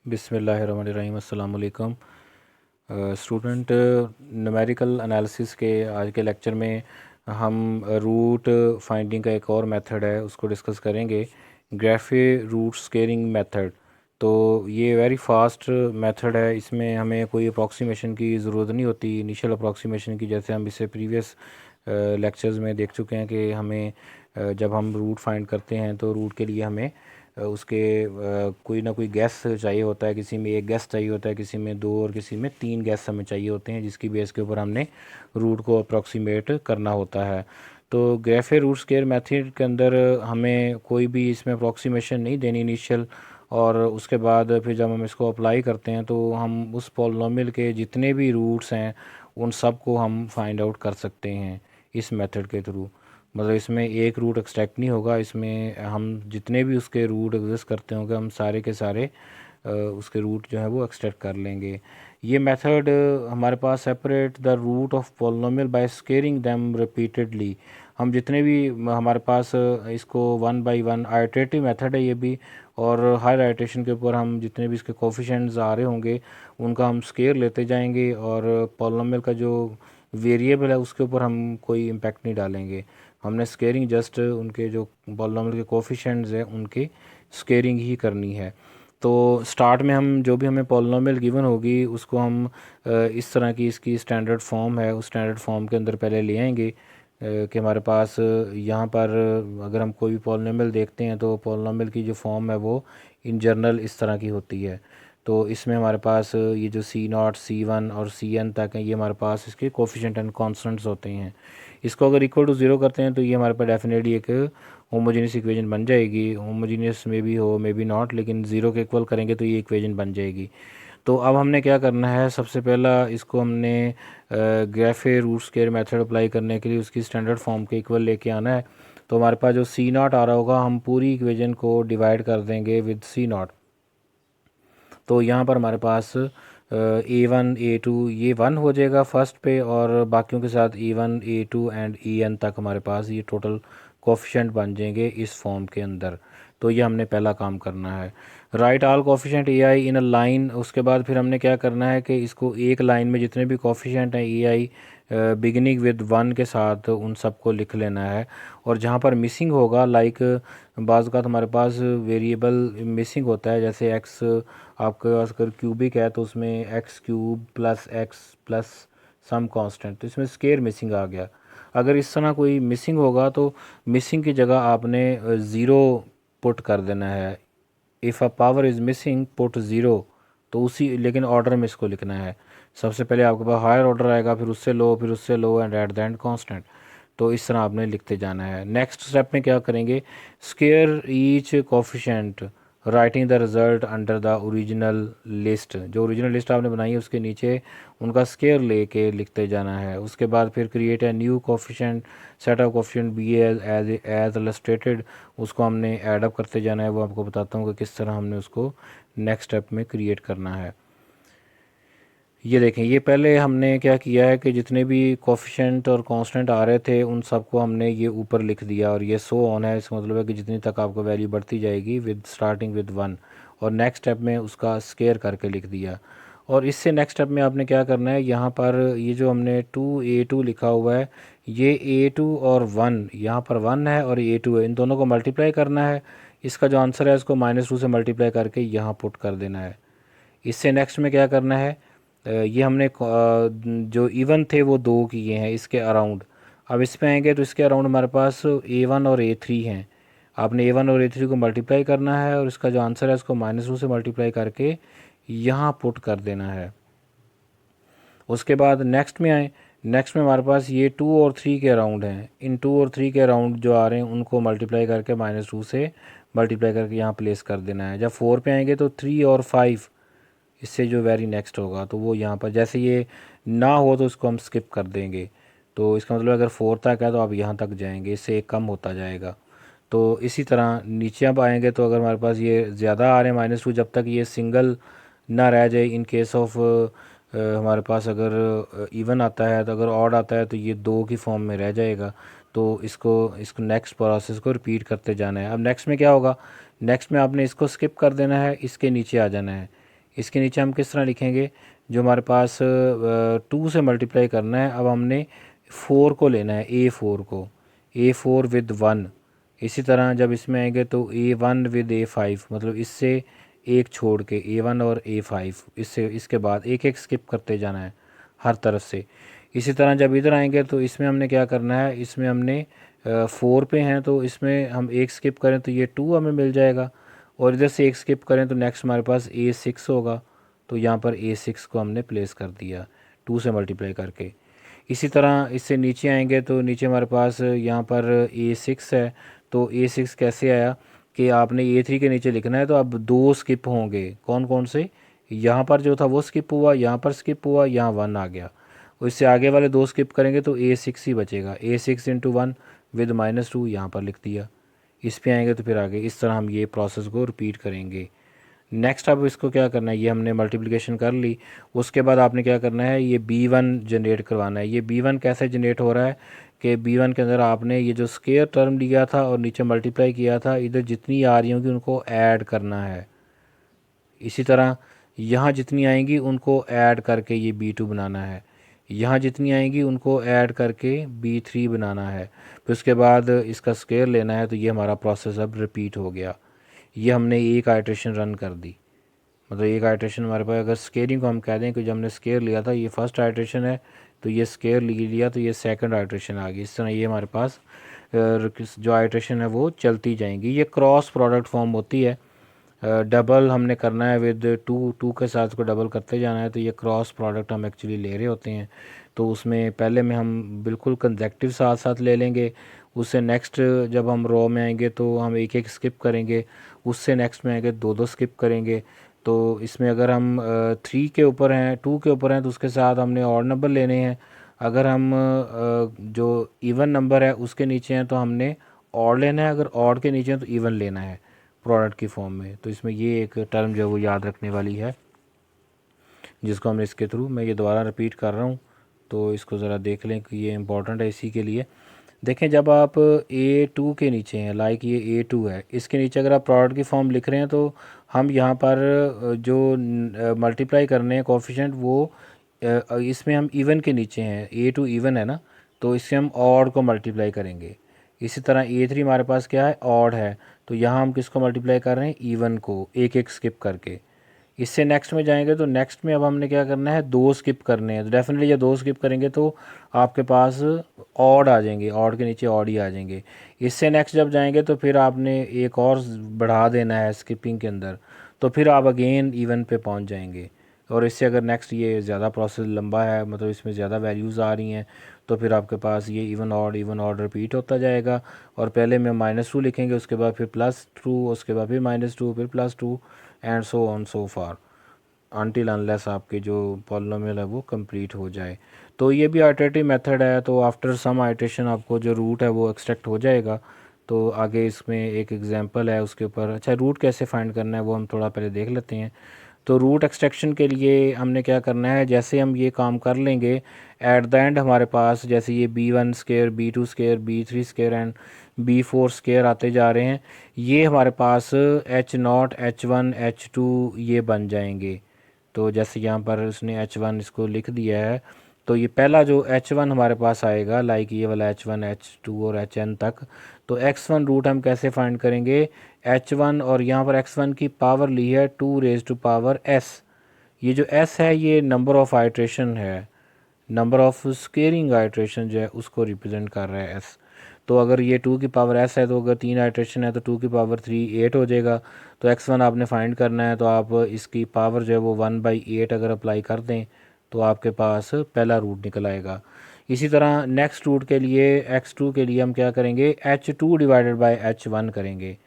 बिस्मिल्लाहिर्रहमानिर्रहीम अस्सलाम वालेकुम स्टूडेंट। न्यूमेरिकल एनालिसिस के आज के लेक्चर में हम रूट फाइंडिंग का एक और मेथड है उसको डिस्कस करेंगे, ग्राफे रूट स्केलिंग मेथड। तो ये वेरी फास्ट मेथड है, इसमें हमें कोई अप्रॉक्सीमेशन की ज़रूरत नहीं होती, इनिशियल अप्रॉक्सीमेशन की, जैसे हम इससे प्रीवियस लेक्चर्स में देख चुके हैं कि हमें जब हम रूट फाइंड करते हैं तो रूट के लिए हमें उसके कोई ना कोई गैस चाहिए होता है, किसी में एक गैस चाहिए होता है, किसी में दो और किसी में तीन गैस हमें चाहिए होते हैं, जिसकी बेस के ऊपर हमने रूट को अप्रॉक्सीमेट करना होता है। तो ग्राफे रूट स्केयर मेथड के अंदर हमें कोई भी इसमें अप्रॉक्सीमेशन नहीं देनी इनिशियल, और उसके बाद फिर जब हम इसको अप्लाई करते हैं तो हम उस पॉलिनॉमियल के जितने भी रूट्स हैं उन सब को हम फाइंड आउट कर सकते हैं इस मेथड के थ्रू। मतलब इसमें एक रूट एक्सट्रैक्ट नहीं होगा, इसमें हम जितने भी उसके रूट एग्जिस्ट करते होंगे हम सारे के सारे उसके रूट जो है वो एक्सट्रैक्ट कर लेंगे। ये मेथड हमारे पास separate the root of polynomial by squaring them repeatedly. हम जितने भी हमारे पास इसको one by one iterative method है ये भी, और हर आइटरेशन के ऊपर हम जितने भी इसके कोफिशिएंट्स आ रहे होंगे उनका हम स्केयर लेते जाएंगे, और पॉलिनोमियल का जो वेरिएबल है उसके ऊपर हम कोई इम्पेक्ट नहीं डालेंगे। हमने स्केयरिंग जस्ट उनके जो पॉलिनोमियल के कोफिशिएंट्स हैं उनकी स्केयरिंग ही करनी है। तो स्टार्ट में हम जो भी हमें पॉलिनोमियल गिवन होगी उसको हम इस तरह की इसकी स्टैंडर्ड फॉर्म है उस स्टैंडर्ड फॉर्म के अंदर पहले ले आएंगे कि हमारे पास यहाँ पर अगर हम कोई भी पॉलिनोमियल देखते हैं तो पॉलिनोमियल की जो फॉर्म है वो इन जनरल इस तरह की होती है। तो इसमें हमारे पास ये जो C0, C1 और Cn तक हैं ये हमारे पास इसके कोफिशिएंट एंड कॉन्स्टेंट्स होते हैं। इसको अगर इक्वल टू ज़ीरो करते हैं तो ये हमारे पास डेफिनेटली एक होमोजीनियस इक्वेशन बन जाएगी। होमोजीनियस में भी हो मे बी नॉट, लेकिन ज़ीरो के इक्वल करेंगे तो ये इक्वेशन बन जाएगी। तो अब हमने क्या करना है, सबसे पहला इसको हमने ग्राफे रूट स्केयर मेथड अप्लाई करने के लिए उसकी स्टैंडर्ड फॉर्म के इक्वल लेके आना है। तो हमारे पास जो C0 आ रहा होगा हम पूरी इक्वेशन को डिवाइड कर देंगे विद C0। तो यहाँ पर हमारे पास A1 A2 ये वन हो जाएगा फर्स्ट पे, और बाकियों के साथ A1 A2 एंड En तक हमारे पास ये टोटल कोफिशिएंट बन जाएंगे इस फॉर्म के अंदर। तो ये हमने पहला काम करना है, right all coefficient AI in a line. उसके बाद फिर हमने क्या करना है कि इसको एक लाइन में जितने भी कोफिशिएंट हैं AI बिगिनिंग विद वन के साथ उन सबको लिख लेना है। और जहाँ पर मिसिंग होगा, लाइक बाज़ का हमारे पास वेरिएबल मिसिंग होता है, जैसे x आपके पास अगर क्यूबिक है तो उसमें x cube plus x plus some constant, तो इसमें स्केयर मिसिंग आ गया। अगर इस तरह कोई मिसिंग होगा तो मिसिंग की जगह आपने ज़ीरो पुट कर देना है। If a power is missing put zero. तो उसी लेकिन ऑर्डर में इसको लिखना है, सबसे पहले आपके पास हायर ऑर्डर आएगा, फिर उससे लो and at the end constant. तो इस तरह आपने लिखते जाना है। नेक्स्ट स्टेप में क्या करेंगे, square each coefficient writing the result under the original list. जो ओरिजिनल लिस्ट आपने बनाई है उसके नीचे उनका स्केयर लेके लिखते जाना है। उसके बाद फिर create a new coefficient set of coefficient B as illustrated, उसको हमने ऐडअप करते जाना है। वो आपको बताता हूँ कि किस तरह हमने उसको नेक्स्ट स्टेप में क्रिएट करना है। ये देखें, ये पहले हमने क्या किया है कि जितने भी कोफिशिएंट और कांस्टेंट आ रहे थे उन सबको हमने ये ऊपर लिख दिया, और ये सो ऑन है, इसका मतलब है कि जितनी तक आपको वैल्यू बढ़ती जाएगी विद स्टार्टिंग विद वन, और नेक्स्ट स्टेप में उसका स्केयर करके लिख दिया। और इससे नेक्स्ट स्टेप में आपने क्या करना है, यहाँ पर ये जो हमने 2A2 लिखा हुआ है, ये A2 और 1, यहाँ पर 1 है और A2 है, इन दोनों को मल्टीप्लाई करना है। इसका जो आंसर है इसको -2 से मल्टीप्लाई करके यहाँ पुट कर देना है। इससे नेक्स्ट में क्या करना है, ये हमने जो इवन थे वो दो किए हैं इसके अराउंड। अब इस पे आएंगे तो इसके अराउंड हमारे पास A1 और A3 हैं। आपने A1 और A3 को मल्टीप्लाई करना है, और इसका जो आंसर है इसको -2 से मल्टीप्लाई करके यहाँ पुट कर देना है। उसके बाद नेक्स्ट में आए, नेक्स्ट में हमारे पास ये 2 और 3 के अराउंड हैं। इन 2 और 3 के अराउंड जो आ रहे हैं उनको मल्टीप्लाई करके -2 से मल्टीप्लाई करके यहाँ प्लेस कर देना है। जब 4 पे आएंगे तो 3 और 5, इससे जो वेरी नेक्स्ट होगा तो वो यहाँ पर, जैसे ये ना हो तो इसको हम स्किप कर देंगे। तो इसका मतलब अगर 4 तक है तो आप यहाँ तक जाएंगे, इससे एक कम होता जाएगा। तो इसी तरह नीचे अब आएंगे तो अगर हमारे पास ये ज़्यादा आ रहे हैं -2, जब तक ये सिंगल ना रह जाए, इन केस ऑफ हमारे पास अगर इवन आता है, तो अगर ऑड आता है तो ये दो की फॉर्म में रह जाएगा। तो इसको नेक्स्ट प्रोसेस को रिपीट करते जाना है। अब नेक्स्ट में क्या होगा, नेक्स्ट में आपने इसको स्किप कर देना है, इसके नीचे आ जाना है। इसके नीचे हम किस तरह लिखेंगे, जो हमारे पास 2 से मल्टीप्लाई करना है, अब हमने 4 को लेना है, A4 को, A4 विद 1। इसी तरह जब इसमें आएंगे तो A1 विद A5, मतलब इससे एक छोड़ के A1 और A5, इससे इसके बाद एक एक स्किप करते जाना है हर तरफ से। इसी तरह जब इधर आएंगे तो इसमें हमने क्या करना है, इसमें हमने 4 पे हैं तो इसमें हम एक स्किप करें तो ये 2 हमें मिल जाएगा, और इधर से एक स्किप करें तो नेक्स्ट हमारे पास A6 होगा। तो यहाँ पर A6 को हमने प्लेस कर दिया 2 से मल्टीप्लाई करके। इसी तरह इससे नीचे आएंगे तो नीचे हमारे पास यहाँ पर A6 है, तो A6 कैसे आया कि आपने A3 के नीचे लिखना है, तो अब 2 स्किप होंगे, कौन कौन से, यहाँ पर जो था वो स्किप हुआ, यहाँ पर स्किप हुआ, यहाँ 1 आ गया, और इससे आगे वाले 2 स्किप करेंगे तो A6 ही बचेगा, A6 इंटू 1 विद -2 यहाँ पर लिख दिया। इस पे आएंगे तो फिर आगे इस तरह हम ये प्रोसेस को रिपीट करेंगे। नेक्स्ट अब इसको क्या करना है, ये हमने मल्टीप्लिकेशन कर ली, उसके बाद आपने क्या करना है, ये B1 जनरेट करवाना है। ये B1 कैसे जनरेट हो रहा है कि B1 के अंदर आपने ये जो स्केयर टर्म लिया था और नीचे मल्टीप्लाई किया था, इधर जितनी आ रही होंगी उनको ऐड करना है। इसी तरह यहाँ जितनी आएंगी उनको ऐड करके ये B2 बनाना है, यहाँ जितनी आएंगी उनको ऐड करके B3 बनाना है, फिर उसके बाद इसका स्केयर लेना है। तो ये हमारा प्रोसेस अब रिपीट हो गया। ये हमने एक आइट्रेशन रन कर दी, मतलब एक आइट्रेशन हमारे पास, अगर स्केयरिंग को हम कह दें कि जब हमने स्केयर लिया था ये फर्स्ट आइट्रेशन है, तो ये स्केयर लिया तो ये सेकंड आइट्रेशन आ गई। इस तरह ये हमारे पास जो आइट्रेशन है वो चलती जाएंगी। ये क्रॉस प्रोडक्ट फॉर्म होती है, डबल हमने करना है विद 2 के साथ को डबल करते जाना है, तो ये क्रॉस प्रोडक्ट हम एक्चुअली ले रहे होते हैं। तो उसमें पहले में हम बिल्कुल कंसेक्टिव साथ साथ ले लेंगे, उससे नेक्स्ट जब हम रो में आएंगे तो हम एक एक स्किप करेंगे, उससे नेक्स्ट में आएंगे 2 स्किप करेंगे। तो इसमें अगर हम 3 के ऊपर हैं, 2 के ऊपर हैं, तो उसके साथ हमने और नंबर लेने हैं। अगर हम जो इवन नंबर है उसके नीचे हैं तो हमने और लेना है, अगर और के नीचे हैं तो इवन लेना है प्रोडक्ट की फॉर्म में। तो इसमें ये एक टर्म जो है वो याद रखने वाली है, जिसको हमने इसके थ्रू, मैं ये दोबारा रिपीट कर रहा हूँ तो इसको ज़रा देख लें कि ये इंपॉर्टेंट है इसी के लिए। देखें, जब आप A2 के नीचे हैं, लाइक ये A2 है, इसके नीचे अगर आप प्रोडक्ट की फॉर्म लिख रहे हैं तो हम यहाँ पर जो मल्टीप्लाई करने हैं कोफिशिएंट वो इसमें हम इवन के नीचे हैं, A2 इवन है ना, तो इससे हम ऑड को मल्टीप्लाई करेंगे। इसी तरह A3 हमारे पास क्या है, ऑड है, तो यहाँ हम किसको मल्टीप्लाई कर रहे हैं, इवन को, एक एक स्किप करके। इससे नेक्स्ट में जाएंगे तो नेक्स्ट में अब हमने क्या करना है, 2 स्किप करने हैं, तो डेफिनेटली ये 2 स्किप करेंगे तो आपके पास ऑड आ जाएंगे, ऑड के नीचे ऑड ही आ जाएंगे। इससे नेक्स्ट जब जाएंगे तो फिर आपने एक और बढ़ा देना है स्किपिंग के अंदर, तो फिर आप अगेन इवन पे पहुंच जाएंगे। और इससे अगर नेक्स्ट ये ज़्यादा प्रोसेस लंबा है, मतलब इसमें ज़्यादा वैल्यूज़ आ रही हैं, तो फिर आपके पास ये इवन ऑड रिपीट होता जाएगा। और पहले में -2 लिखेंगे, उसके बाद फिर +2, उसके बाद फिर -2, फिर +2 and so on so far until unless आपके जो पॉलिनोमियल है वो कंप्लीट हो जाए। तो ये भी आइटरेटिव मेथड है, तो आफ्टर सम आइट्रेशन आपको जो रूट है वो एक्सट्रैक्ट हो जाएगा। तो आगे इसमें एक एग्जांपल है उसके ऊपर। अच्छा, रूट कैसे फाइंड करना है वो हम थोड़ा पहले देख लेते हैं। तो रूट एक्सट्रैक्शन के लिए हमने क्या करना है, जैसे हम ये काम कर लेंगे एट द एंड हमारे पास जैसे ये B1 square, B2 square, B3 square and B4 square आते जा रहे हैं, ये हमारे पास H0, H1, H2 ये बन जाएंगे। तो जैसे यहाँ पर उसने H1 इसको लिख दिया है, तो ये पहला जो H1 हमारे पास आएगा, लाइक ये वाला H1, H2 और Hn तक, तो x1 रूट हम कैसे फाइंड करेंगे, H1 और यहाँ पर x1 की पावर ली है 2⁻s। ये जो s है ये नंबर ऑफ़ आइट्रेशन है, नंबर ऑफ़ स्केयरिंग आइट्रेशन जो है उसको रिप्रेजेंट कर रहा है s। तो अगर ये 2 की पावर s है तो अगर 3 आइट्रेशन है तो 2 की पावर 3 8 हो जाएगा। तो x1 आपने फाइंड करना है, तो आप इसकी पावर जो है वो 1/8 अगर अप्लाई कर दें तो आपके पास पहला रूट निकल आएगा। इसी तरह नेक्स्ट रूट के लिए x2 के लिए हम क्या करेंगे, H2/H1 करेंगे।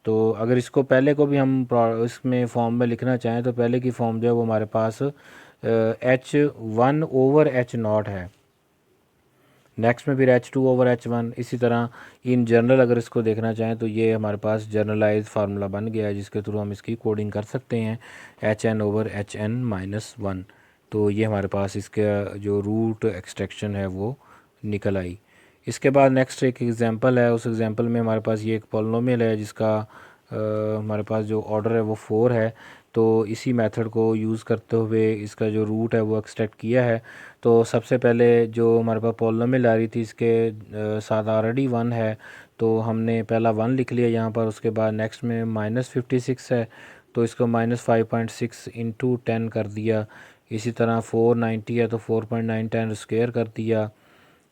तो अगर इसको पहले को भी हम इसमें फॉर्म में लिखना चाहें तो पहले की फॉर्म जो है वो हमारे पास H1/H0 है, नेक्स्ट में फिर H2/H1। इसी तरह इन जनरल अगर इसको देखना चाहें तो ये हमारे पास जनरलाइज फार्मूला बन गया है जिसके थ्रू हम इसकी कोडिंग कर सकते हैं HN/HN-1। तो ये हमारे पास इसका जो रूट एक्सट्रैक्शन है वो निकल आई। इसके बाद नेक्स्ट एक एग्जांपल है, उस एग्जांपल में हमारे पास ये एक पॉलिनोमियल है जिसका हमारे पास जो ऑर्डर है वो 4 है। तो इसी मेथड को यूज़ करते हुए इसका जो रूट है वो एक्सट्रैक्ट किया है। तो सबसे पहले जो हमारे पास पॉलिनोमियल आ रही थी इसके साथ ऑलरेडी 1 है, तो हमने पहला 1 लिख लिया यहाँ पर। उसके बाद नेक्स्ट में -56 है, तो इसको -5.6 इंटू 10 कर दिया। इसी तरह 490 है तो 4.910 स्क्वायर कर दिया।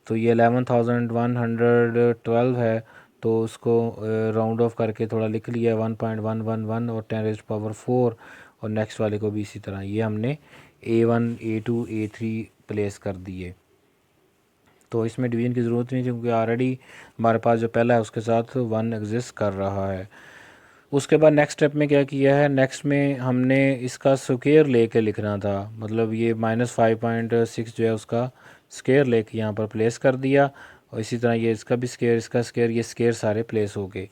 तो ये 11,112 है, तो उसको राउंड ऑफ करके थोड़ा लिख लिया 1.111 और 10⁻⁴, और नेक्स्ट वाले को भी इसी तरह ये हमने A1 A2 A3 प्लेस कर दिए। तो इसमें डिवीज़न की ज़रूरत नहीं थी क्योंकि ऑलरेडी हमारे पास जो पहला है उसके साथ 1 एग्जिस्ट कर रहा है। उसके बाद नेक्स्ट स्टेप में क्या किया है, नेक्स्ट में हमने इसका स्क्वायर लेके लिखना था, मतलब ये -5.6 जो है उसका स्क्वायर लेके यहाँ पर प्लेस कर दिया, और इसी तरह ये इसका भी स्क्वायर, इसका स्क्वायर, ये स्क्वायर सारे प्लेस हो गए।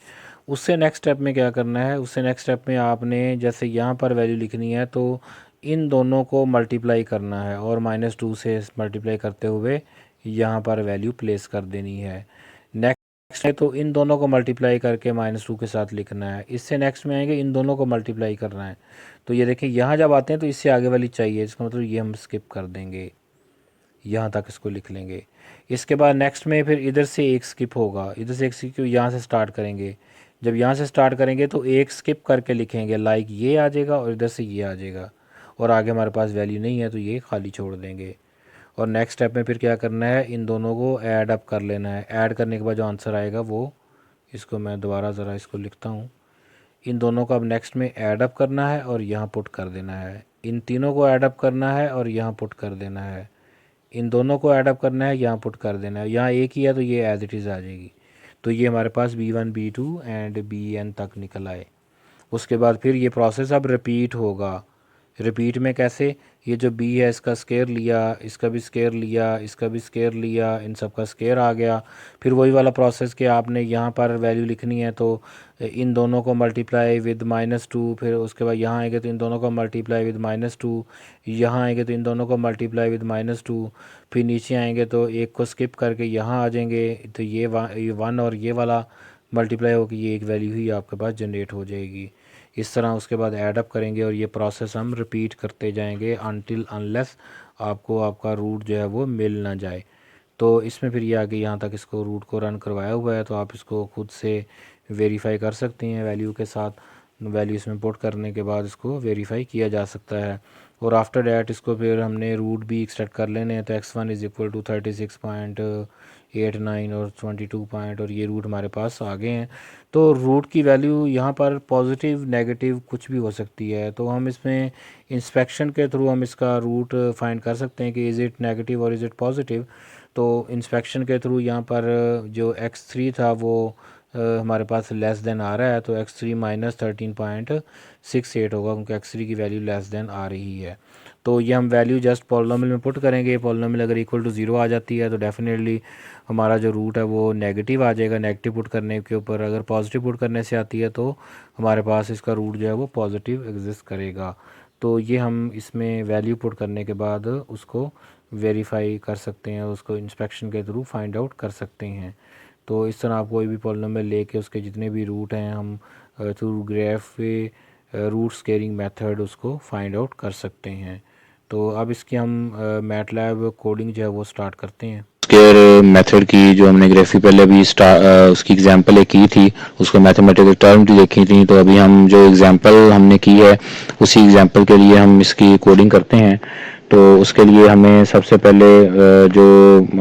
उससे नेक्स्ट स्टेप में क्या करना है, उससे नेक्स्ट स्टेप में आपने जैसे यहाँ पर वैल्यू लिखनी है तो इन दोनों को मल्टीप्लाई करना है और -2 से मल्टीप्लाई करते हुए यहाँ पर वैल्यू प्लेस कर देनी है। नेक्स्ट है तो इन दोनों को मल्टीप्लाई करके -2 के साथ लिखना है। इससे नेक्स्ट में आएंगे इन दोनों को मल्टीप्लाई करना है। तो ये देखिए यहाँ जब आते हैं तो इससे आगे वाली चाहिए, इसका मतलब ये हम स्किप कर देंगे, यहाँ तक इसको लिख लेंगे। इसके बाद नेक्स्ट में फिर इधर से एक स्किप होगा, इधर से एक स्किप, यहाँ से स्टार्ट करेंगे। जब यहाँ से स्टार्ट करेंगे तो एक स्किप करके लिखेंगे, लाइक ये आ जाएगा और इधर से ये आ जाएगा, और आगे हमारे पास वैल्यू नहीं है तो ये खाली छोड़ देंगे। और नेक्स्ट स्टेप में फिर क्या करना है, इन दोनों को ऐड अप कर लेना है। ऐड करने के बाद जो आंसर आएगा वो, इसको मैं दोबारा ज़रा इसको लिखता हूँ, इन दोनों को अब नेक्स्ट में ऐड अप करना है और यहाँ पुट कर देना है। इन तीनों को ऐड अप करना है और यहाँ पुट कर देना है। इन दोनों को ऐड अप करना है, यहाँ पुट कर देना है। यहाँ एक ही है तो ये एज इट इज़ आ जाएगी। तो ये हमारे पास B1 B2 एंड Bn तक निकल आए। उसके बाद फिर ये प्रोसेस अब रिपीट होगा। रिपीट में कैसे, ये जो b है इसका स्क्वायर लिया, इसका भी स्क्वायर लिया, इसका भी स्क्वायर लिया, इन सब का स्क्वायर आ गया। फिर वही वाला प्रोसेस कि आपने यहाँ पर वैल्यू लिखनी है तो इन दोनों को मल्टीप्लाई विद -2, फिर उसके बाद यहाँ आएंगे तो इन दोनों को मल्टीप्लाई विद -2, यहाँ आएंगे तो इन दोनों को मल्टीप्लाई विद -2, फिर नीचे आएंगे तो एक को स्किप करके यहाँ आ जाएंगे, तो ये 1 और ये वाला मल्टीप्लाई होकर ये एक वैल्यू ही आपके पास जनरेट हो जाएगी। इस तरह उसके बाद ऐड अप करेंगे और ये प्रोसेस हम रिपीट करते जाएंगे अनटिल अनलेस आपको आपका रूट जो है वो मिल ना जाए। तो इसमें फिर ये आगे यहाँ तक इसको रूट को रन करवाया हुआ है, तो आप इसको खुद से वेरीफाई कर सकते हैं वैल्यू के साथ। वैल्यू इसमें पुट करने के बाद इसको वेरीफाई किया जा सकता है। और आफ्टर डैट इसको फिर हमने रूट भी एक्सट्रैक्ट कर लेने हैं। तो x1 = 36.89 और 22 पॉइंट, और ये रूट हमारे पास आ गए हैं। तो रूट की वैल्यू यहाँ पर पॉजिटिव नेगेटिव कुछ भी हो सकती है, तो हम इसमें इंस्पेक्शन के थ्रू हम इसका रूट फाइंड कर सकते हैं कि इज़ इट नेगेटिव और इज़ इट पॉजिटिव। तो इंस्पेक्शन के थ्रू यहाँ पर जो x3 था वो हमारे पास लेस देन आ रहा है, तो x3 -13.68 होगा क्योंकि x3 की वैल्यू लेस देन आ रही है। तो ये हम वैल्यू जस्ट पॉलिनोमियल में पुट करेंगे। पॉलिनोमियल अगर इक्वल टू 0 आ जाती है तो डेफिनेटली हमारा जो रूट है वो नेगेटिव आ जाएगा नेगेटिव पुट करने के ऊपर। अगर पॉजिटिव पुट करने से आती है तो हमारे पास इसका रूट जो है वो पॉजिटिव एग्जिस्ट करेगा। तो ये हम इसमें वैल्यू पुट करने के बाद उसको वेरीफाई कर सकते हैं, उसको इंस्पेक्शन के थ्रू फाइंड आउट कर सकते हैं। तो इस तरह आप कोई भी पॉलिनोमियल लेके उसके जितने भी रूट हैं हम through graph root scaling method उसको फाइंड आउट कर सकते हैं। तो अब इसकी हम मैटलैब कोडिंग जो है वो स्टार्ट करते हैं। स्क्वायर मेथड की जो हमने ग्राफी पहले अभी उसकी एग्जांपल एक की थी, उसको मैथमेटिकल टर्म भी देखी थी। तो अभी हम जो एग्जांपल हमने की है उसी एग्जांपल के लिए हम इसकी कोडिंग करते हैं। तो उसके लिए हमें सबसे पहले जो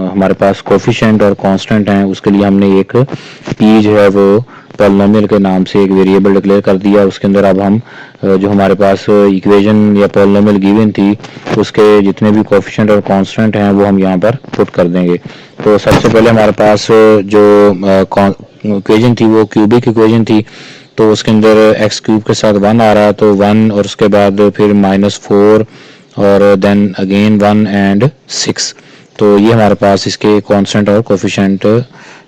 हमारे पास कोफिशिएंट और कांस्टेंट हैं उसके लिए हमने एक p जो है वो पॉलिनोमियल के नाम से एक वेरिएबल डिक्लेयर कर दिया। उसके अंदर अब हम जो हमारे पास इक्वेशन या पॉलिनोमियल गिवन थी उसके जितने भी कोफिशिएंट और कांस्टेंट हैं वो हम यहाँ पर पुट कर देंगे। तो सबसे पहले हमारे पास जो इक्वेशन थी वो क्यूबिक इक्वेशन थी, तो उसके अंदर x³ के साथ 1 आ रहा है, तो 1 और उसके बाद फिर -4 और देन अगेन 1 एंड 6। तो ये हमारे पास इसके कांस्टेंट और कोफिशिएंट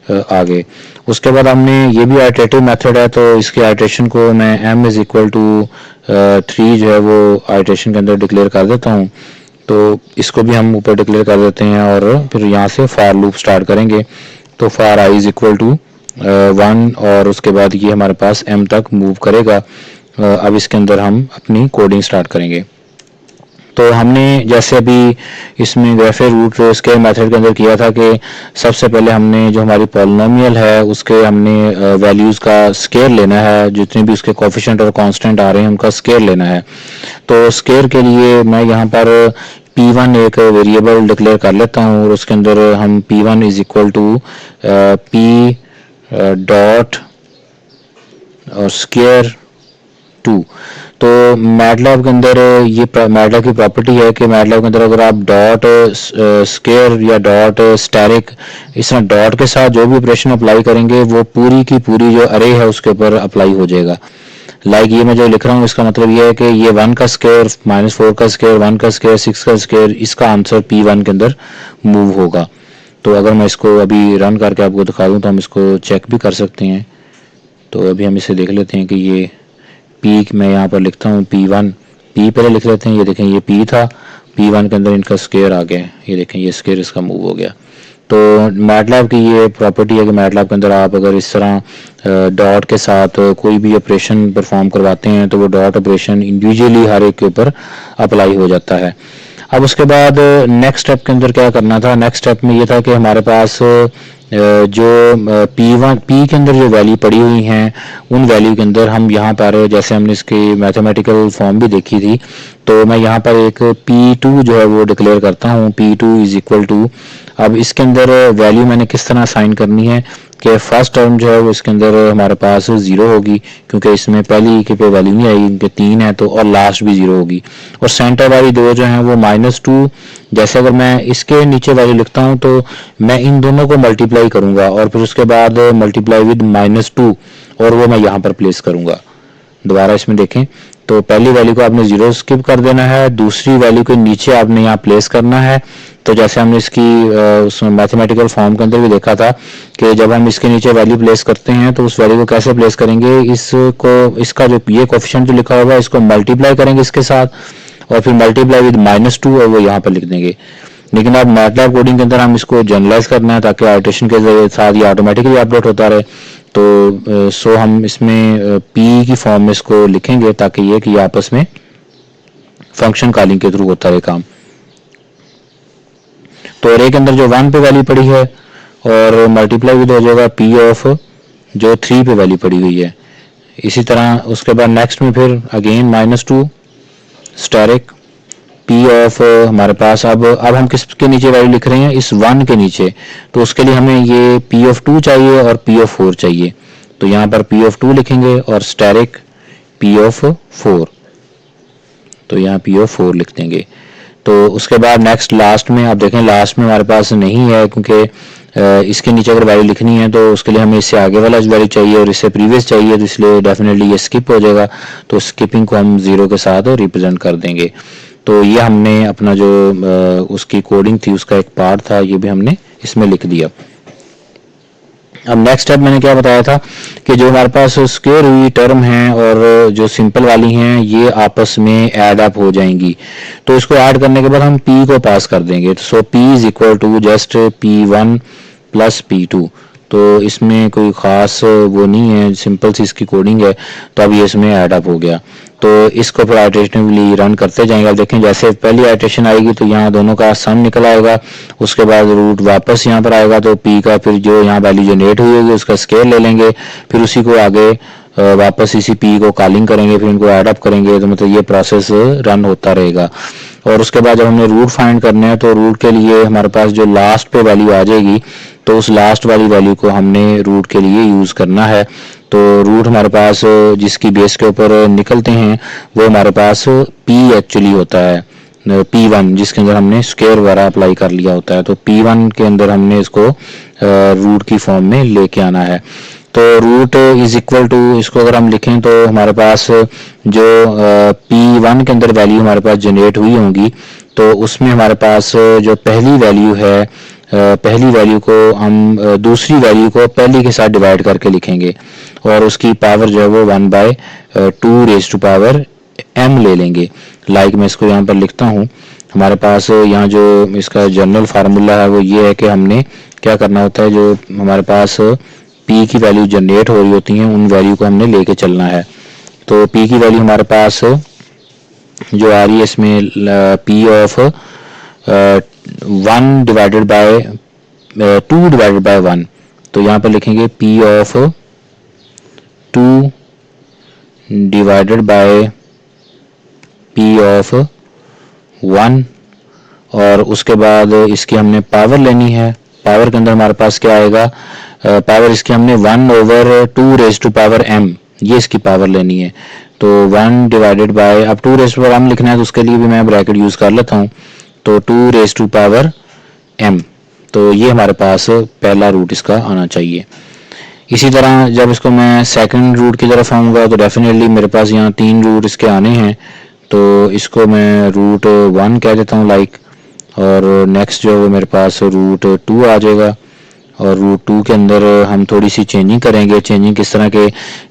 आ गए। उसके बाद हमने ये भी आइटरेटिव मेथड है, तो इसके आइटरेशन को मैं m = 3 जो है वो आइटरेशन के अंदर डिक्लेयर कर देता हूँ। तो इसको भी हम ऊपर डिक्लेयर कर देते हैं और फिर यहाँ से फॉर लूप स्टार्ट करेंगे। तो फॉर i = 1 और उसके बाद ये हमारे पास m तक मूव करेगा। अब इसके अंदर हम अपनी कोडिंग स्टार्ट करेंगे। तो हमने जैसे अभी इसमें ग्राफे रूट स्क्वायर मेथड के अंदर किया था कि सबसे पहले हमने जो हमारी पॉलिनोमियल है उसके हमने वैल्यूज़ का स्क्वायर लेना है, जितने भी उसके कोफिशिएंट और कांस्टेंट आ रहे हैं उनका स्क्वायर लेना है। तो स्क्वायर के लिए मैं यहाँ पर P1 एक वेरिएबल डिक्लेयर कर लेता हूँ और उसके अंदर हम P1 is equal to P dot और स्क्वायर 2। तो मैटलैब के अंदर ये मैटलैब की प्रॉपर्टी है कि मैटलैब के अंदर अगर आप डॉट स्क्वायर या डॉट स्टैरिक इस तरह डॉट के साथ जो भी ऑपरेशन अप्लाई करेंगे वो पूरी की पूरी जो अरे है उसके ऊपर अप्लाई हो जाएगा। लाइक ये मैं जो लिख रहा हूँ इसका मतलब ये है कि ये 1 का स्क्वायर -4 का स्क्वायर 1 का स्क्वायर 6 का स्क्वायर इसका आंसर P1 के अंदर मूव होगा। तो अगर मैं इसको अभी रन करके आपको दिखा दूँ तो हम इसको चेक भी कर सकते हैं। तो अभी हम इसे देख लेते हैं कि ये P मैं यहाँ पर लिखता हूँ P1 P पहले लिख लेते हैं। ये देखें ये P था, P1 के अंदर इनका स्क्वायर आ गया। ये देखें ये स्क्वायर इसका मूव हो गया। तो मैटलैब की ये प्रॉपर्टी है कि मैटलैब के अंदर आप अगर इस तरह डॉट के साथ कोई भी ऑपरेशन परफॉर्म करवाते हैं तो वो डॉट ऑपरेशन इंडिविजुअली हर एक के ऊपर अप्लाई हो जाता है। अब उसके बाद नेक्स्ट स्टेप के अंदर क्या करना था, नेक्स्ट स्टेप में ये था कि हमारे पास जो P के अंदर जो वैल्यू पड़ी हुई हैं उन वैल्यू के अंदर हम यहाँ पर जैसे हमने इसकी मैथमेटिकल फॉर्म भी देखी थी, तो मैं यहाँ पर एक P2 जो है वो डिक्लेयर करता हूँ। P2 इज इक्वल टू, अब इसके अंदर वैल्यू मैंने किस तरह असाइन करनी है कि फर्स्ट टर्म जो है वो इसके अंदर हमारे पास 0 होगी क्योंकि इसमें पहली के पे वैल्यू नहीं आई, इनके 3 है तो, और लास्ट भी 0 होगी। और सेंटर वाली दो जो हैं वो -2, जैसे अगर मैं इसके नीचे वैल्यू लिखता हूं तो मैं इन दोनों को मल्टीप्लाई करूंगा और फिर उसके बाद मल्टीप्लाई विद -2 और वो मैं यहाँ पर प्लेस करूंगा। दोबारा इसमें देखें तो पहली वैल्यू को आपने 0 स्किप कर देना है, दूसरी वैल्यू के नीचे आपने यहाँ प्लेस करना है। तो जैसे हमने इसकी उस मैथमेटिकल फॉर्म के अंदर भी देखा था कि जब हम इसके नीचे वैल्यू प्लेस करते हैं तो उस वैल्यू को कैसे प्लेस करेंगे, इसको इसका जो ये कोफिशिएंट जो लिखा होगा इसको मल्टीप्लाई करेंगे इसके साथ और फिर मल्टीप्लाई विद -2 और वो यहाँ पर लिख देंगे। लेकिन अब मैटलैब कोडिंग के अंदर हम इसको जनरलाइज करना है ताकि आइटरेशन के साथ ये ऑटोमेटिकली अपडेट होता रहे। तो सो हम इसमें P की फॉर्म में इसको लिखेंगे ताकि ये कि आपस में फंक्शन कॉलिंग के थ्रू होता रहे काम। तो अरे के अंदर जो 1 पे वैल्यू पड़ी है और मल्टीप्लाई भी हो जाएगा P ऑफ जो 3 पे वैल्यू पड़ी हुई है। इसी तरह उसके बाद नेक्स्ट में फिर अगेन -2 स्टैरिक P ऑफ हमारे पास अब हम किसके नीचे वैल्यू लिख रहे हैं, इस 1 के नीचे। तो उसके लिए हमें ये P ऑफ 2 चाहिए और P ऑफ 4 चाहिए। तो यहाँ पर P ऑफ 2 लिखेंगे और स्टैरिक P ऑफ 4, तो यहाँ P ऑफ 4 लिख देंगे। तो उसके बाद नेक्स्ट लास्ट में आप देखें लास्ट में हमारे पास नहीं है क्योंकि इसके नीचे अगर वैल्यू लिखनी है तो उसके लिए हमें इससे आगे वाला वैल्यू चाहिए और इससे प्रीवियस चाहिए, तो इसलिए डेफिनेटली ये स्किप हो जाएगा। तो स्किपिंग को हम 0 के साथ रिप्रेजेंट कर देंगे। तो ये हमने अपना जो उसकी कोडिंग थी उसका एक पार्ट था, ये भी हमने इसमें लिख दिया। अब नेक्स्ट स्टेप मैंने क्या बताया था कि जो हमारे पास स्क्वायर हुई टर्म है और जो सिंपल वाली हैं ये आपस में ऐड अप हो जाएंगी। तो इसको ऐड करने के बाद हम P को पास कर देंगे। तो so P is equal to just P1 plus P2। तो इसमें कोई ख़ास वो नहीं है, सिंपल सी इसकी कोडिंग है। तो अब ये इसमें ऐड अप हो गया। तो इसको फिर आइटरेटिवली रन करते जाएंगे। अब देखें जैसे पहली आइटरेशन आएगी तो यहाँ दोनों का सम निकल आएगा, उसके बाद रूट वापस यहाँ पर आएगा तो P का फिर जो यहाँ वैल्यू जनरेट हुई होगी उसका स्केल ले लेंगे, फिर उसी को आगे वापस इसी P को कॉलिंग करेंगे, फिर इनको ऐड अप करेंगे। तो मतलब ये प्रोसेस रन होता रहेगा। और उसके बाद जब हमने रूट फाइंड करने हैं तो रूट के लिए हमारे पास जो लास्ट पे वैल्यू आ जाएगी तो उस लास्ट वाली वैल्यू को हमने रूट के लिए यूज़ करना है। तो रूट हमारे पास जिसकी बेस के ऊपर निकलते हैं वो हमारे पास P एक्चुअली होता है, P1 जिसके अंदर हमने स्क्वायर वगैरह अप्लाई कर लिया होता है। तो P1 के अंदर हमने इसको रूट की फॉर्म में लेके आना है। तो रूट इज इक्वल टू, इसको अगर हम लिखें तो हमारे पास जो P1 के अंदर वैल्यू हमारे पास जनरेट हुई होंगी तो उसमें हमारे पास जो पहली वैल्यू है, पहली वैल्यू को हम दूसरी वैल्यू को पहली के साथ डिवाइड करके लिखेंगे और उसकी पावर जो है वो 1/2 रेज़ टू पावर m ले लेंगे। लाइक मैं इसको यहाँ पर लिखता हूँ। हमारे पास यहाँ जो इसका जनरल फार्मूला है वो ये है कि हमने क्या करना होता है, जो हमारे पास P की वैल्यू जनरेट हो रही होती हैं उन वैल्यू को हमने लेके चलना है। तो p की वैल्यू हमारे पास जो आ रही है इसमें p of 1 divided by 2 divided by 1, तो यहाँ पर लिखेंगे p of 2 divided by p of 1, और उसके बाद इसकी हमने पावर लेनी है। पावर के अंदर हमारे पास क्या आएगा, पावर इसकी हमने 1 over 2 raise to power m, ये इसकी पावर लेनी है। तो 1 डिवाइडेड बाय, अब 2 रेज टू पावर m लिखना है तो उसके लिए भी मैं ब्रैकेट यूज कर लेता हूँ, तो 2 रेज टू पावर m, तो ये हमारे पास पहला रूट इसका आना चाहिए। इसी तरह जब इसको मैं सेकंड रूट की तरफ आऊँगा तो डेफिनेटली मेरे पास यहाँ 3 रूट इसके आने हैं, तो इसको मैं रूट 1 कह देता हूँ लाइक, और नेक्स्ट जो है वो मेरे पास रूट 2 आ जाएगा, और रूट 2 के अंदर हम थोड़ी सी चेंजिंग करेंगे। चेंजिंग किस तरह के,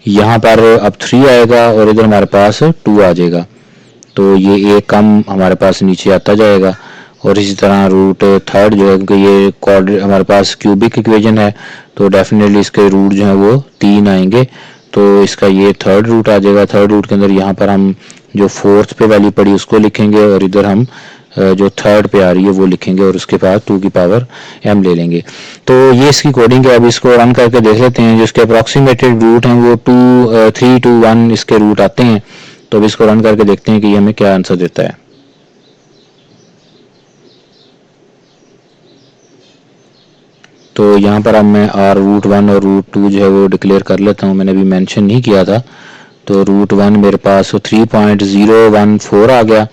यहाँ पर अब 3 आएगा और इधर हमारे पास 2 आ जाएगा, तो ये एक कम हमारे पास नीचे आता जाएगा। और इसी तरह रूट थर्ड जो है, क्योंकि ये क्वाड्रेटिक हमारे पास क्यूबिक इक्वेशन है तो डेफिनेटली इसके रूट जो है वो 3 आएंगे, तो इसका ये थर्ड रूट आ जाएगा। थर्ड रूट के अंदर यहाँ पर हम जो फोर्थ पे वैल्यू पड़ी उसको लिखेंगे, और इधर हम जो थर्ड पे आ रही है वो लिखेंगे, और उसके बाद 2 की पावर m ले लेंगे। तो ये इसकी कोडिंग है। अब इसको रन करके देख लेते हैं। जो इसके अप्रॉक्सीमेटेड रूट हैं वो 3 2 1 इसके रूट आते हैं, तो अब इसको रन करके देखते हैं कि ये हमें क्या आंसर देता है। तो यहाँ पर अब मैं रूट 1 और रूट 2 जो है वो डिक्लेयर कर लेता हूँ, मैंने अभी मेंशन नहीं किया था। तो रूट 1 मेरे पास 3.014 आ गया,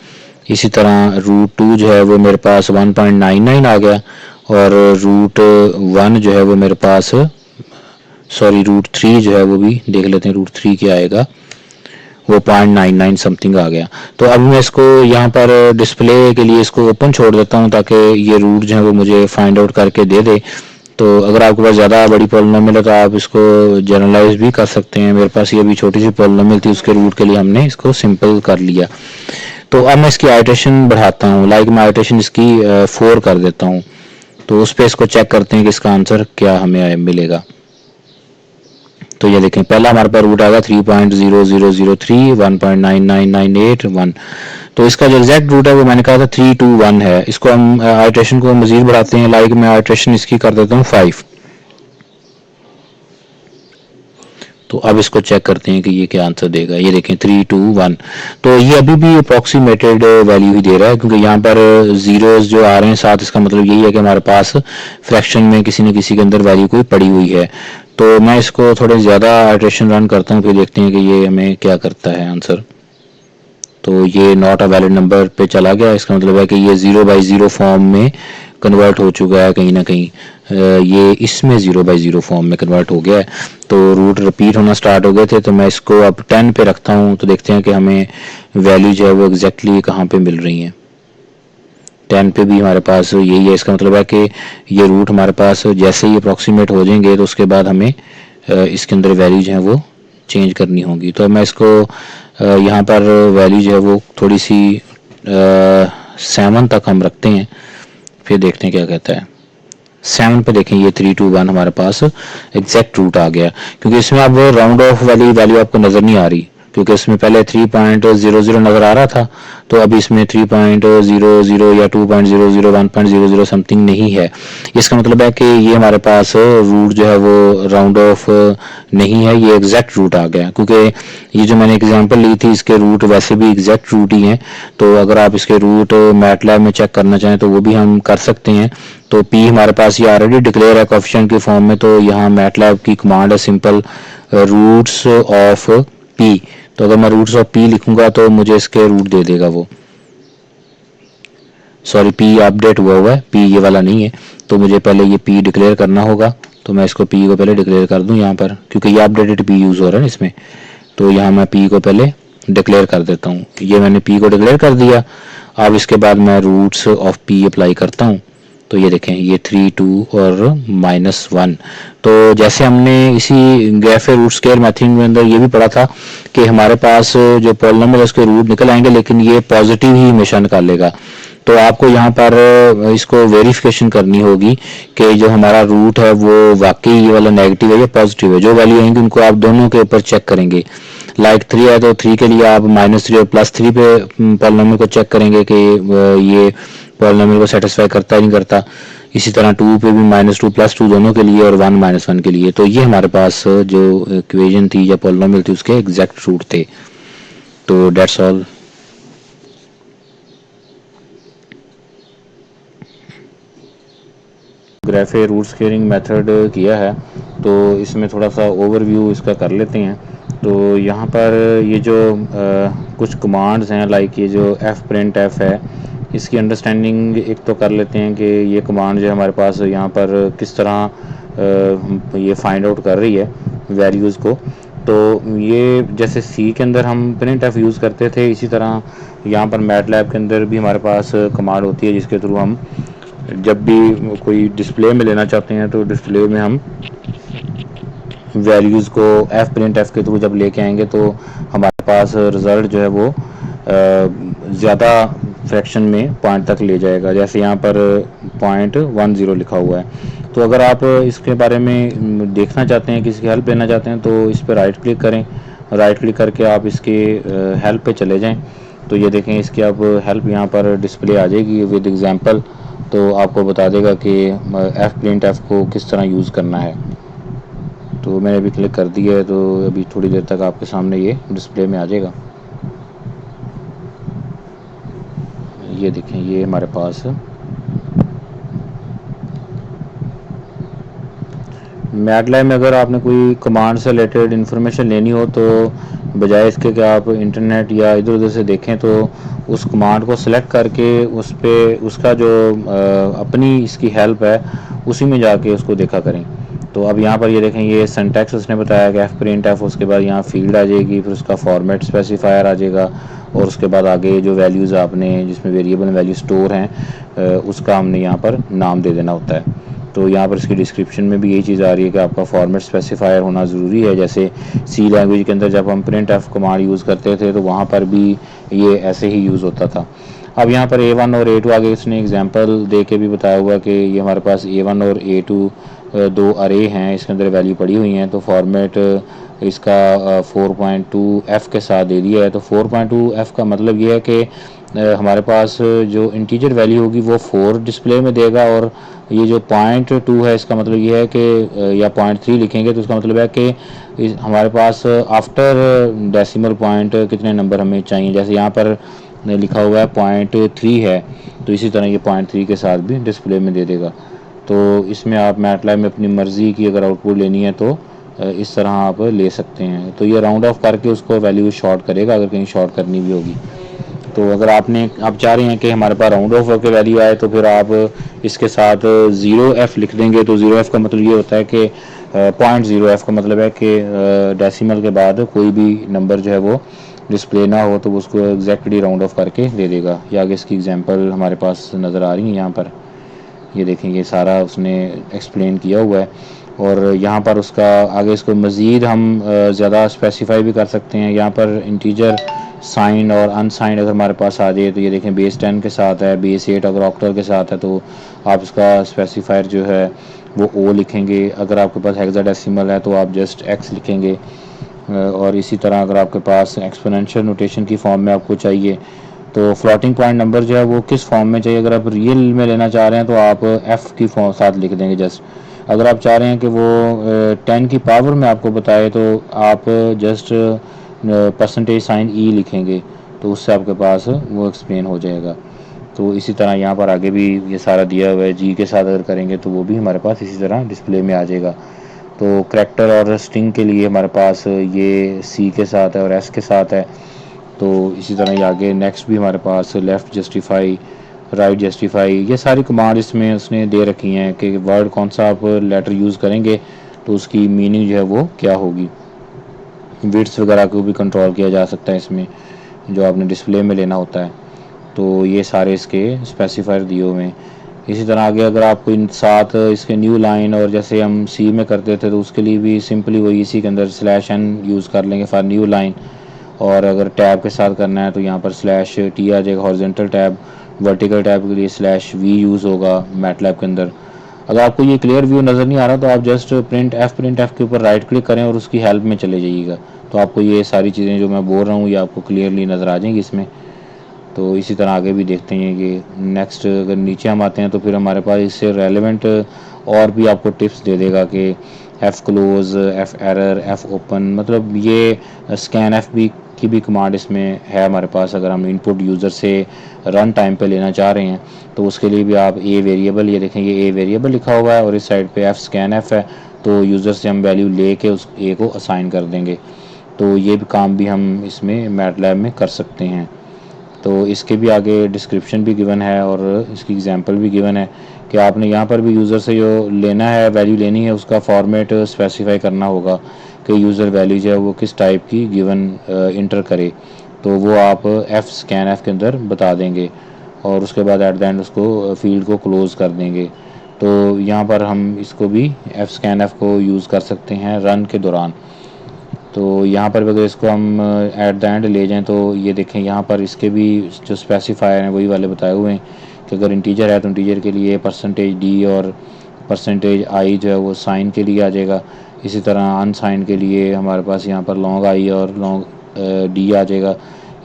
इसी तरह रूट 2 जो है वो मेरे पास 1.99 आ गया, और रूट 1 जो है वो मेरे पास रूट 3 जो है वो भी देख लेते हैं, रूट 3 क्या आएगा, वो 0.99 समथिंग आ गया। तो अब मैं इसको यहाँ पर डिस्प्ले के लिए इसको ओपन छोड़ देता हूँ ताकि ये रूट जो है वो मुझे फाइंड आउट करके दे दे। तो अगर आपके पास ज़्यादा बड़ी पॉलिनोमियल है तो आप इसको जनरलाइज भी कर सकते हैं। मेरे पास ये भी छोटी सी पॉलिनोमियल थी, उसके रूट के लिए हमने इसको सिंपल कर लिया। तो अब मैं इसकी आइट्रेशन बढ़ाता हूँ, लाइक मैं आइट्रेशन इसकी 4 कर देता हूँ, तो उस पर इसको चेक करते हैं कि इसका आंसर क्या हमें मिलेगा। तो ये देखें, पहला हमारे पास रूट आएगा 3.0003 1.9998 1, तो इसका जो एग्जैक्ट रूट है वो मैंने कहा था 321 है। इसको हम आइट्रेशन को मजीद बढ़ाते हैं, लाइक मैं आइट्रेशन इसकी कर देता हूँ 5। तो अब इसको चेक करते हैं कि ये क्या आंसर देगा। ये देखें 321, तो ये अभी भी अप्रॉक्सीमेटेड वैल्यू ही दे रहा है, क्योंकि यहाँ पर जीरोस जो आ रहे हैं साथ, इसका मतलब यही है कि हमारे पास फ्रैक्शन में किसी न किसी के अंदर वैल्यू कोई पड़ी हुई है। तो मैं इसको थोड़े ज़्यादा आइट्रेशन रन करता हूँ, फिर देखते हैं कि ये हमें क्या करता है आंसर। तो ये नॉट अ वैलिड नंबर पे चला गया, इसका मतलब है कि ये 0/0 फॉर्म में कन्वर्ट हो चुका है कहीं ना कहीं, ये इसमें 0/0 फॉर्म में कन्वर्ट हो गया है। तो रूट रिपीट होना स्टार्ट हो गए थे, तो मैं इसको अब 10 पे रखता हूँ, तो देखते हैं कि हमें वैल्यू जो है वो एग्जैक्टली कहाँ पे मिल रही है। 10 पे भी हमारे पास यही है, इसका मतलब है कि ये रूट हमारे पास जैसे ही अप्रॉक्सीमेट हो जाएंगे तो उसके बाद हमें इसके अंदर वैल्यू जो है वो चेंज करनी होगी। तो मैं इसको यहाँ पर वैल्यू जो है वो थोड़ी सी 7 तक हम रखते हैं, फिर देखते हैं क्या कहता है। 7 पे देखें, ये 321 हमारे पास एग्जैक्ट रूट आ गया, क्योंकि इसमें अब राउंड ऑफ वाली वैल्यू आपको नज़र नहीं आ रही, क्योंकि इसमें पहले 3.00 नज़र आ रहा था, तो अभी इसमें 3.00 या 2.00 1.00 समथिंग नहीं है। इसका मतलब है कि ये हमारे पास रूट जो है वो राउंड ऑफ नहीं है, ये एग्जैक्ट रूट आ गया। क्योंकि ये जो मैंने एग्जांपल ली थी इसके रूट वैसे भी एग्जैक्ट रूट ही हैं, तो अगर आप इसके रूट मैटलैब में चेक करना चाहें तो वो भी हम कर सकते हैं। तो p हमारे पास ये ऑलरेडी डिक्लेयर है कोएफिशिएंट के फॉर्म में, तो यहाँ मैटलैब की कमांड है सिंपल रूट्स ऑफ p। तो अगर मैं रूट्स ऑफ p लिखूंगा तो मुझे इसके रूट दे देगा वो। सॉरी, p अपडेट हुआ है, p ये वाला नहीं है, तो मुझे पहले ये p डिक्लेयर करना होगा। तो मैं इसको p को पहले डिक्लेयर कर दूं यहाँ पर, क्योंकि ये अपडेटेड p यूज़ हो रहा है इसमें, तो यहाँ मैं p को पहले डिक्लेयर कर देता हूँ। ये मैंने p को डिक्लेयर कर दिया। अब इसके बाद मैं रूट्स ऑफ p अप्लाई करता हूँ, तो ये देखें ये 3 2 और -1। तो जैसे हमने इसी ग्राफ रूट स्क्वायर मेथड में अंदर ये भी पढ़ा था कि हमारे पास जो पॉलिनोमियल है उसके रूट निकल आएंगे, लेकिन ये पॉजिटिव ही हमेशा निकालेगा। तो आपको यहाँ पर इसको वेरिफिकेशन करनी होगी कि जो हमारा रूट है वो वाकई ये वाला नेगेटिव है या पॉजिटिव है। जो वैल्यू आएंगी उनको आप दोनों के ऊपर चेक करेंगे। लाइक 3 है तो 3 के लिए आप -3 और +3 पे पॉलिनोमियल को चेक करेंगे कि ये पॉलिनोमियल को सेटिस्फाई करता है नहीं करता। इसी तरह 2 पे भी -2 +2 दोनों के लिए और 1 -1 के लिए। तो ये हमारे पास जो इक्वेशन थी या पॉलिनोमियल थी उसके एग्जैक्ट रूट थे। तो that's all. Graeffe root squaring method किया है तो इसमें थोड़ा सा ओवरव्यू इसका कर लेते हैं। तो यहाँ पर ये जो कुछ कमांड्स हैं, लाइक ये जो एफ प्रिंट एफ है, इसकी अंडरस्टैंडिंग एक तो कर लेते हैं कि ये कमांड जो है हमारे पास यहाँ पर किस तरह ये फाइंड आउट कर रही है वैल्यूज़ को। तो ये जैसे सी के अंदर हम प्रिंट एफ यूज़ करते थे, इसी तरह यहाँ पर मैटलैब के अंदर भी हमारे पास कमांड होती है जिसके थ्रू हम जब भी कोई डिस्प्ले में लेना चाहते हैं तो डिस्प्ले में हम वैल्यूज़ को एफ प्रिंट एफ के थ्रू जब लेके आएंगे तो हमारे पास रिज़ल्ट जो है वो ज़्यादा फ्रैक्शन में पॉइंट तक ले जाएगा। जैसे यहाँ पर 0.10 लिखा हुआ है। तो अगर आप इसके बारे में देखना चाहते हैं, किसी की हेल्प लेना चाहते हैं, तो इस पर राइट क्लिक करें। राइट क्लिक करके आप इसके हेल्प पे चले जाएं। तो ये देखें, इसकी अब हेल्प यहाँ पर डिस्प्ले आ जाएगी विद एग्जांपल। तो आपको बता देगा कि एफ प्रिंट एफ को किस तरह यूज़ करना है। तो मैंने अभी क्लिक कर दिया है, तो अभी थोड़ी देर तक आपके सामने ये डिस्प्ले में आ जाएगा। ये देखें, ये हमारे पास मैटलैब में अगर आपने कोई कमांड से रिलेटेड इन्फॉर्मेशन लेनी हो तो बजाय इसके कि आप इंटरनेट या इधर उधर से देखें, तो उस कमांड को सिलेक्ट करके उस पर उसका जो अपनी इसकी हेल्प है उसी में जाके उसको देखा करें। तो अब यहाँ पर ये देखें, ये सिंटैक्स उसने बताया कि एफ प्रिंट एफ, उसके बाद यहाँ फील्ड आ जाएगी, फिर उसका फॉर्मेट स्पेसिफायर आ जाएगा, और उसके बाद आगे जो वैल्यूज़ आपने जिसमें वेरिएबल वैल्यू स्टोर हैं उसका हमने यहाँ पर नाम दे देना होता है। तो यहाँ पर इसकी डिस्क्रिप्शन में भी यही चीज़ आ रही है कि आपका फॉर्मेट स्पेसिफायर होना ज़रूरी है। जैसे सी लैंग्वेज के अंदर जब हम प्रिंट एफ कमांड यूज़ करते थे तो वहाँ पर भी ये ऐसे ही यूज़ होता था। अब यहाँ पर A1 और A2 आगे इसने एग्जांपल दे के भी बताया हुआ कि ये हमारे पास A1 और A2 दो अरे हैं, इसके अंदर वैल्यू पड़ी हुई हैं। तो फॉर्मेट इसका 4.2 एफ़ के साथ दे दिया है। तो 4.2 एफ़ का मतलब ये है कि हमारे पास जो इंटीजर वैल्यू होगी वो 4 डिस्प्ले में देगा, और ये जो 0.2 है इसका मतलब ये है कि या 0.3 लिखेंगे तो इसका मतलब है कि हमारे पास आफ्टर डेसिमल पॉइंट कितने नंबर हमें चाहिए। जैसे यहाँ पर लिखा हुआ है 0.3 है, तो इसी तरह ये 0.3 के साथ भी डिस्प्ले में दे देगा। तो इसमें आप मैटलैब में अपनी मर्ज़ी की अगर आउटपुट लेनी है तो इस तरह आप ले सकते हैं। तो ये राउंड ऑफ करके उसको वैल्यू शॉर्ट करेगा अगर कहीं शॉर्ट करनी भी होगी। तो अगर आप चाह रहे हैं कि हमारे पास राउंड ऑफ होकर वैल्यू आए तो फिर आप इसके साथ 0F लिख देंगे। तो 0F का मतलब ये होता है कि 0.0F का मतलब है कि डेसिमल के बाद कोई भी नंबर जो है वो डिस्प्ले ना हो तो उसको एग्जैक्टली राउंड ऑफ करके दे देगा। ये आगे इसकी एग्जांपल हमारे पास नज़र आ रही है यहाँ पर। ये देखेंगे सारा उसने एक्सप्लेन किया हुआ है, और यहाँ पर उसका आगे इसको मज़ीद हम ज़्यादा स्पेसिफाई भी कर सकते हैं। यहाँ पर इंटीजर साइन और अनसाइंड अगर हमारे पास आ जाए तो ये देखें बेस 10 के साथ है, बेस 8 अगर ऑक्टल के साथ है तो आप इसका स्पेसिफायर जो है वो ओ लिखेंगे। अगर आपके पास हेक्साडेसिमल है तो आप जस्ट एक्स लिखेंगे। और इसी तरह अगर आपके पास एक्सपोनेंशियल नोटेशन की फॉर्म में आपको चाहिए तो फ्लोटिंग पॉइंट नंबर जो है वो किस फॉर्म में चाहिए। अगर आप रियल में लेना चाह रहे हैं तो आप एफ़ की फॉर्म साथ लिख देंगे जस्ट। अगर आप चाह रहे हैं कि वो 10 की पावर में आपको बताए तो आप जस्ट परसेंटेज साइन ई लिखेंगे, तो उससे आपके पास वो एक्सप्लेन हो जाएगा। तो इसी तरह यहाँ पर आगे भी ये सारा दिया हुआ है। जी के साथ अगर करेंगे तो वो भी हमारे पास इसी तरह डिस्प्ले में आ जाएगा। तो करैक्टर और स्ट्रिंग के लिए हमारे पास ये सी के साथ है और एस के साथ है। तो इसी तरह ये आगे नेक्स्ट भी हमारे पास लेफ़्ट जस्टिफाई, राइट जस्टिफाई, ये सारी कमांड इसमें उसने दे रखी हैं कि वर्ड कौन सा आप लेटर यूज़ करेंगे तो उसकी मीनिंग जो है वो क्या होगी। विड्स वगैरह को भी कंट्रोल किया जा सकता है इसमें जो आपने डिस्प्ले में लेना होता है। तो ये सारे इसके स्पेसिफायर दिए हुए हैं। इसी तरह आगे अगर आपको इन साथ इसके न्यू लाइन, और जैसे हम सी में करते थे तो उसके लिए भी सिंपली वही इसी के अंदर /n यूज़ कर लेंगे फॉर न्यू लाइन। और अगर टैब के साथ करना है तो यहाँ पर /t आ जाएगा हॉरिजॉन्टल टैब। वर्टिकल टैब के लिए /v यूज़ होगा मैटलैब के अंदर। अगर आपको ये क्लियर व्यू नज़र नहीं आ रहा तो आप जस्ट प्रिंट एफ के ऊपर राइट क्लिक करें और उसकी हेल्प में चले जाइएगा, तो आपको ये सारी चीज़ें जो मैं बोल रहा हूँ ये आपको क्लियरली नज़र आ जाएंगी इसमें। तो इसी तरह आगे भी देखते हैं ये नेक्स्ट। अगर नीचे हम आते हैं तो फिर हमारे पास इससे रेलेवेंट और भी आपको टिप्स दे देगा कि F close, F error, F open, मतलब ये स्कैन एफ बी की भी कमांड इसमें है हमारे पास। अगर हम इनपुट यूज़र से रन टाइम पे लेना चाह रहे हैं तो उसके लिए भी आप ए वेरिएबल, ये देखें ये ए वेरिएबल लिखा हुआ है और इस साइड पे एफ़ स्कैन एफ है, तो यूज़र से हम वैल्यू ले के उस ए को असाइन कर देंगे। तो ये भी काम भी हम इसमें मैटलैब में कर सकते हैं। तो इसके भी आगे डिस्क्रिप्शन भी गिवन है और इसकी एग्जांपल भी गिवन है कि आपने यहाँ पर भी यूज़र से जो लेना है, वैल्यू लेनी है, उसका फॉर्मेट स्पेसिफाई करना होगा कि यूज़र वैल्यू जो है वो किस टाइप की गिवन इंटर करे। तो वो आप एफ़ स्कैन एफ के अंदर बता देंगे और उसके बाद एट द एंड उसको फील्ड को क्लोज़ कर देंगे। तो यहाँ पर हम इसको भी एफ़ स्कैन एफ को यूज़ कर सकते हैं रन के दौरान। तो यहाँ पर अगर इसको हम एट द एंड ले जाएं तो ये देखें यहाँ पर इसके भी जो स्पेसिफायर हैं वही वाले बताए हुए हैं कि अगर इंटीजर है तो इंटीजर के लिए परसेंटेज डी और परसेंटेज आई जो है वो साइन के लिए आ जाएगा। इसी तरह अनसाइन के लिए हमारे पास यहाँ पर लॉन्ग आई और लॉन्ग डी आ जाएगा।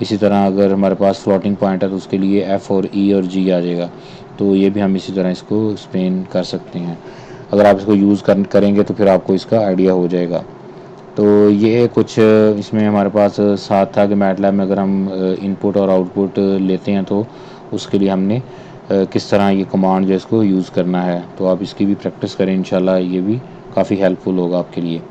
इसी तरह अगर हमारे पास फ्लोटिंग पॉइंट है तो उसके लिए एफ़ और ई और जी आ जाएगा। तो ये भी हम इसी तरह इसको एक्सप्लेन कर सकते हैं। अगर आप इसको यूज़ करेंगे तो फिर आपको इसका आइडिया हो जाएगा। तो ये कुछ इसमें हमारे पास साथ था कि मैटलैब में अगर हम इनपुट और आउटपुट लेते हैं तो उसके लिए हमने किस तरह ये कमांड जो है इसको यूज़ करना है। तो आप इसकी भी प्रैक्टिस करें, इंशाल्लाह ये भी काफ़ी हेल्पफुल होगा आपके लिए।